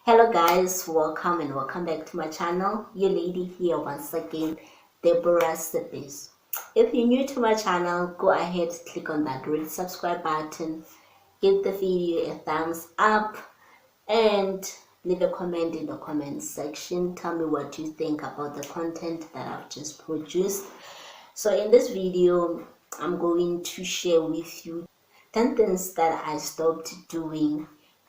Hello guys, welcome and welcome back to my channel. Your lady here once again, Deborah Recipes. If you're new to my channel, go ahead, click on that red subscribe button, give the video a thumbs up and leave a comment in the comment section. Tell me what you think about the content that I've just produced. So in this video, I'm going to share with you 10 things that I stopped doing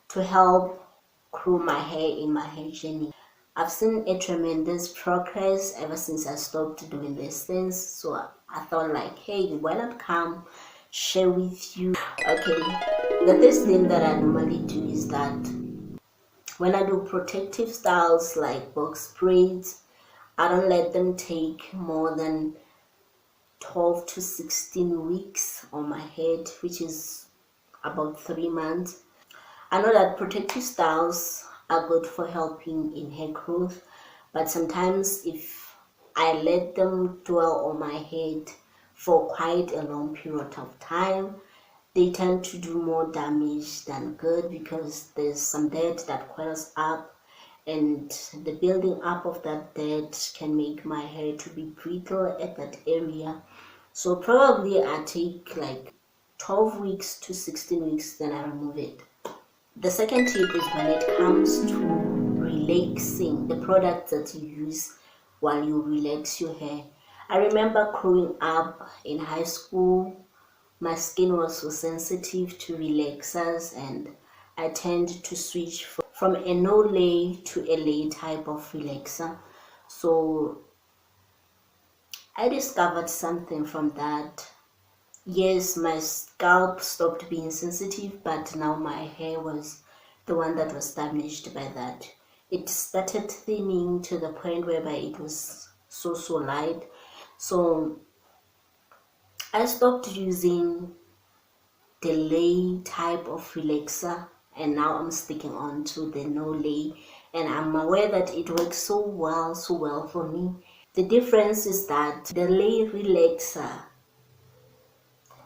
to help grow my hair in my hair journey. I've seen a tremendous progress ever since I stopped doing these things, so I thought like, hey, why not come share with you. Okay, the first thing that I normally do is that when I do protective styles like box braids, I don't let them take more than 12 to 16 weeks on my head, which is about 3 months. I know that protective styles are good for helping in hair growth, but sometimes if I let them dwell on my head for quite a long period of time, they tend to do more damage than good, because there's some dirt that coils up, and the building up of that dirt can make my hair to be brittle at that area. So probably I take like 12 weeks to 16 weeks, then I remove it. The second tip is when it comes to relaxing, the products that you use while you relax your hair. I remember growing up in high school, my skin was so sensitive to relaxers, and I tend to switch from a no-lay to a lay type of relaxer. So I discovered something from that. Yes, my scalp stopped being sensitive, but now my hair was the one that was damaged by that. It started thinning to the point whereby it was so light. So I stopped using the lay type of relaxer, and now I'm sticking on to the no lay, and I'm aware that it works so well for me. The difference is that the lay relaxer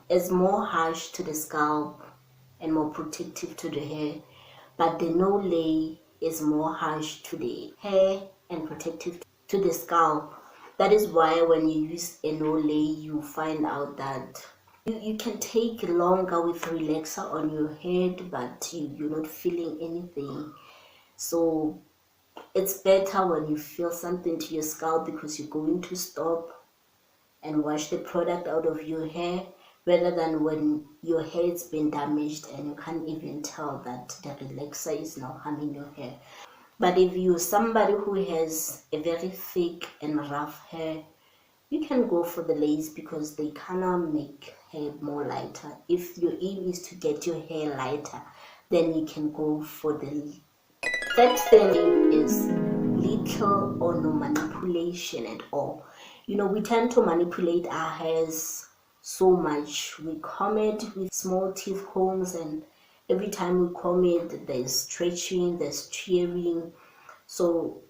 is more harsh to the scalp and more protective to the hair, but the no lay is more harsh to the hair and protective to the scalp. That is why when you use a no lay, you find out that you can take longer with relaxer on your head, but you're not feeling anything. So it's better when you feel something to your scalp, because you're going to stop and wash the product out of your hair, rather than when your hair has been damaged and you can't even tell that the relaxer is now harming your hair. But if you're somebody who has a very thick and rough hair, you can go for the lace, because they kind of make hair more lighter. If your aim is to get your hair lighter, then you can go for the third thing is little or no manipulation at all. We tend to manipulate our hairs so much. We comb it with small teeth combs, and every time we comb it, there's stretching, there's tearing. So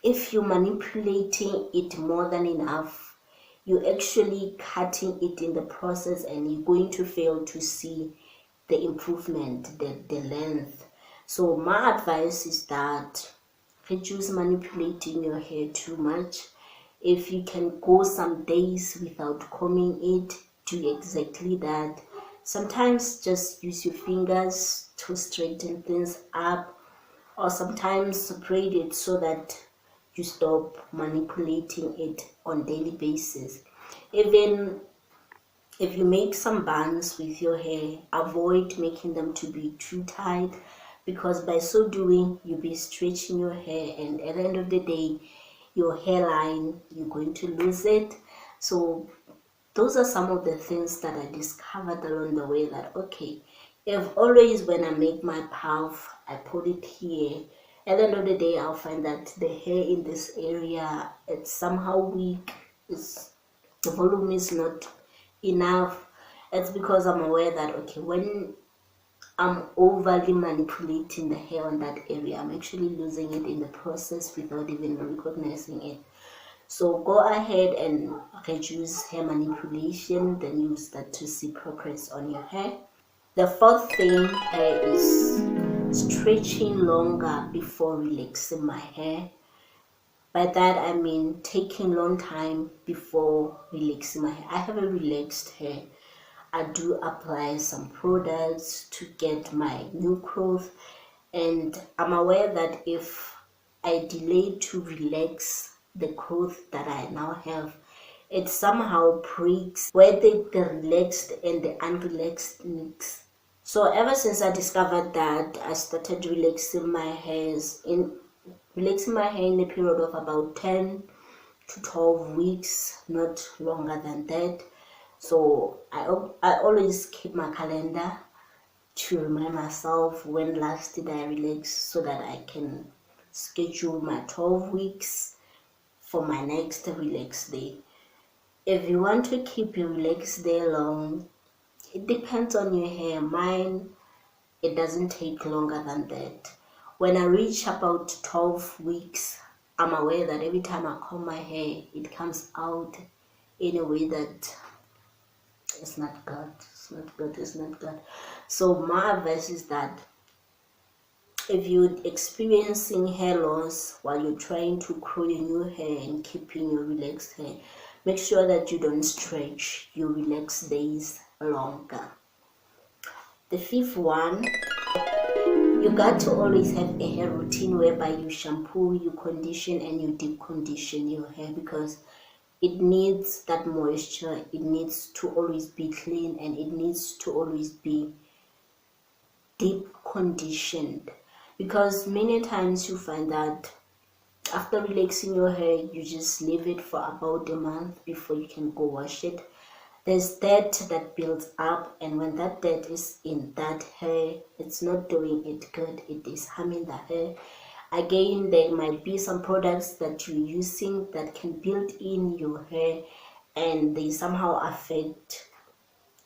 if you're manipulating it more than enough, you're actually cutting it in the process, and you're going to fail to see the improvement, the length. So my advice is that reduce manipulating your hair too much. If you can go some days without combing it, do exactly that. Sometimes just use your fingers to straighten things up, or sometimes braid it so that you stop manipulating it on daily basis. Even if you make some bands with your hair, avoid making them to be too tight, because by so doing you'll be stretching your hair, and at the end of the day your hairline, you're going to lose it. So those are some of the things that I discovered along the way, that okay, if always when I make my puff I put it here, at the end of the day I'll find that the hair in this area, it's somehow weak, the volume is not enough. It's because I'm aware that okay, when I'm overly manipulating the hair on that area, I'm actually losing it in the process without even recognizing it. So go ahead and reduce hair manipulation, then you start to see progress on your hair. The fourth thing is stretching longer before relaxing my hair. By that I mean taking long time before relaxing my hair. I have a relaxed hair. I do apply some products to get my new growth, and I'm aware that if I delay to relax the growth that I now have, it somehow breaks where the relaxed and the unrelaxed mix. So ever since I discovered that, I started relaxing my hair in a period of about 10 to 12 weeks, not longer than that. So I always keep my calendar to remind myself when last did I relax, so that I can schedule my 12 weeks for my next relax day. If you want to keep your relax day long, it depends on your hair. Mine, it doesn't take longer than that. When I reach about 12 weeks, I'm aware that every time I comb my hair, it comes out in a way that it's not good. It's not good. It's not good. So my advice is that if you're experiencing hair loss while you're trying to grow your new hair and keeping your relaxed hair, make sure that you don't stretch your relaxed days longer. The fifth one, you got to always have a hair routine whereby you shampoo, you condition, and you deep condition your hair, because it needs that moisture. It needs to always be clean, and it needs to always be deep conditioned, because many times you find that after relaxing your hair, you just leave it for about a month before you can go wash it. There's dirt that builds up, and when that dirt is in that hair, it's not doing it good. It is harming the hair. Again, there might be some products that you're using that can build in your hair, and they somehow affect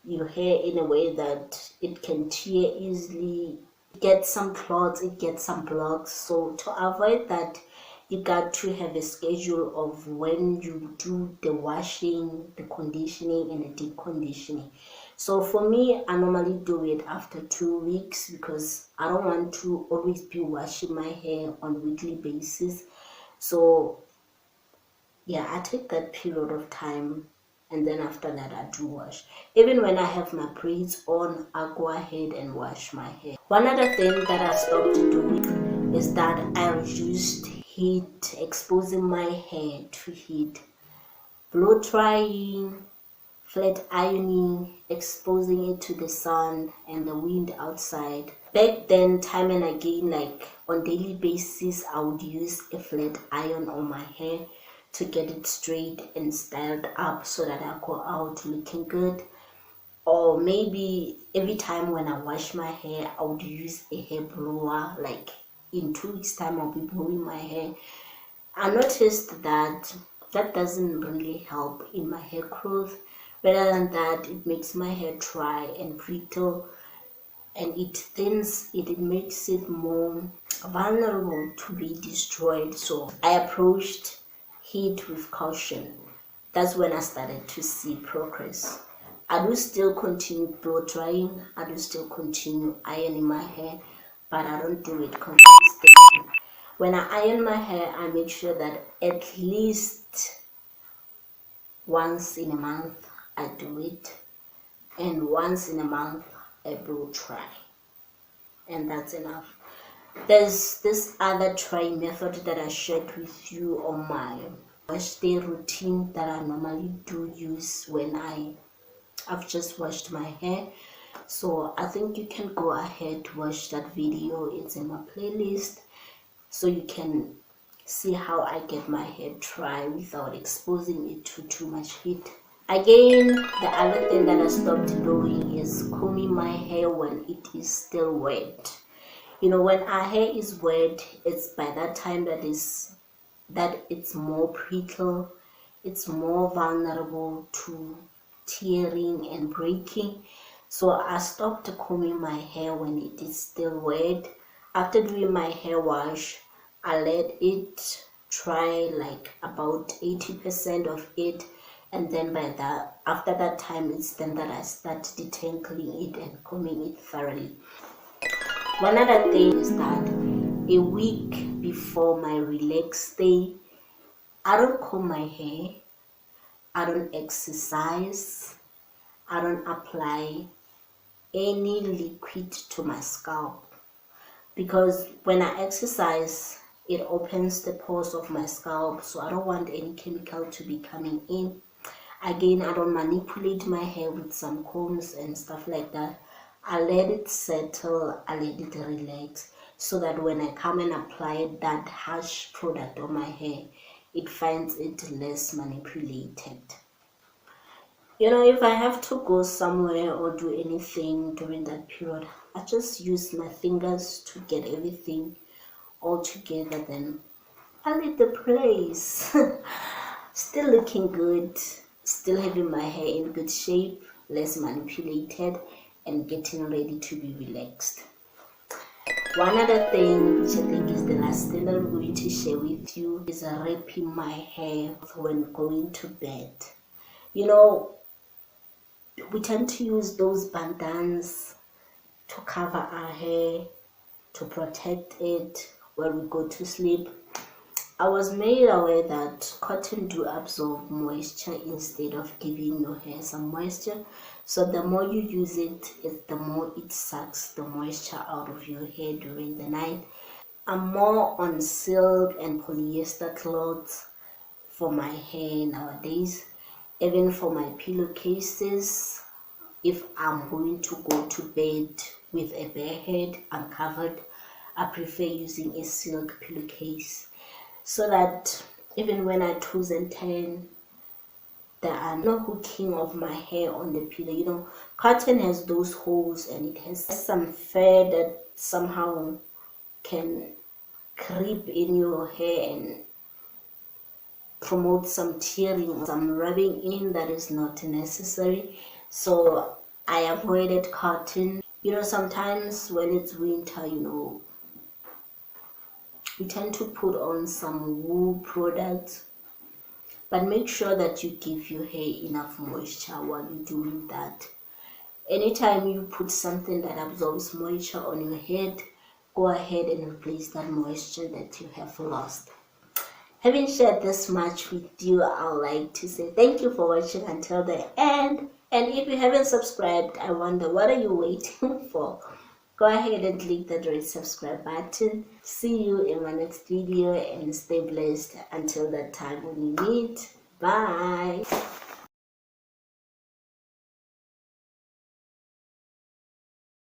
your hair in a way that it can tear easily, get some clots, it gets some blocks. So to avoid that, you got to have a schedule of when you do the washing, the conditioning, and the deep conditioning. So for me, I normally do it after 2 weeks, because I don't want to always be washing my hair on a weekly basis. So yeah, I take that period of time, and then after that I do wash. Even when I have my braids on, I go ahead and wash my hair. One other thing that I stopped doing is that I reduced heat, exposing my hair to heat, blow drying, flat ironing, exposing it to the sun and the wind outside. Back then, time and again, like on daily basis, I would use a flat iron on my hair to get it straight and styled up so that I go out looking good. Or maybe every time when I wash my hair, I would use a hair blower. Like in 2 weeks time, I'll be blowing my hair. I noticed that that doesn't really help in my hair growth. Rather than that, it makes my hair dry and brittle, and it thins it. It makes it more vulnerable to be destroyed. So I approached heat with caution. That's when I started to see progress. I do still continue blow drying, I do still continue ironing my hair, but I don't do it consistently. When I iron my hair, I make sure that at least once in a month I do it, and once in a month I blow dry, and that's enough. There's this other drying method that I shared with you on my wash day routine that I normally do use when I've just washed my hair. So I think you can go ahead to watch that video. It's in my playlist, so you can see how I get my hair dry without exposing it to too much heat. Again, the other thing that I stopped doing is combing my hair when it is still wet. You know, when our hair is wet, it's by that time that it's more brittle, it's more vulnerable to tearing and breaking. So I stopped combing my hair when it is still wet. After doing my hair wash, I let it dry like about 80% of it, and then after that time, it's then that I start detangling it and combing it thoroughly. One other thing is that a week before my relax day, I don't comb my hair, I don't exercise, I don't apply any liquid to my scalp, because when I exercise it opens the pores of my scalp, so I don't want any chemical to be coming in. Again, I don't manipulate my hair with some combs and stuff like that. I let it settle, I let it relax, so that when I come and apply that harsh product on my hair, it finds it less manipulated. You know, if I have to go somewhere or do anything during that period, I just use my fingers to get everything all together, then I leave the place. Still looking good, still having my hair in good shape, less manipulated, and getting ready to be relaxed. One other thing, which I think is the last thing that I'm going to share with you, is wrapping my hair when going to bed. You know, we tend to use those bandanas to cover our hair, to protect it when we go to sleep. I was made aware that cotton do absorb moisture instead of giving your hair some moisture. So the more you use it, the more it sucks the moisture out of your hair during the night. I'm more on silk and polyester cloths for my hair nowadays. Even for my pillowcases, if I'm going to go to bed with a bare head uncovered, I prefer using a silk pillowcase, so that even when I twist and turn, there are no hooking of my hair on the pillow. You know, cotton has those holes and it has some fur that somehow can creep in your hair and promote some tearing, some rubbing in that is not necessary. So I avoided cotton. You know, sometimes when it's winter, you know, we tend to put on some wool products, but make sure that you give your hair enough moisture while you're doing that. Anytime you put something that absorbs moisture on your head, go ahead and replace that moisture that you have lost. Having shared this much with you, I would like to say thank you for watching until the end. And if you haven't subscribed, I wonder what are you waiting for? Go ahead and click that red subscribe button. See you in my next video and stay blessed until that time when we meet. Bye.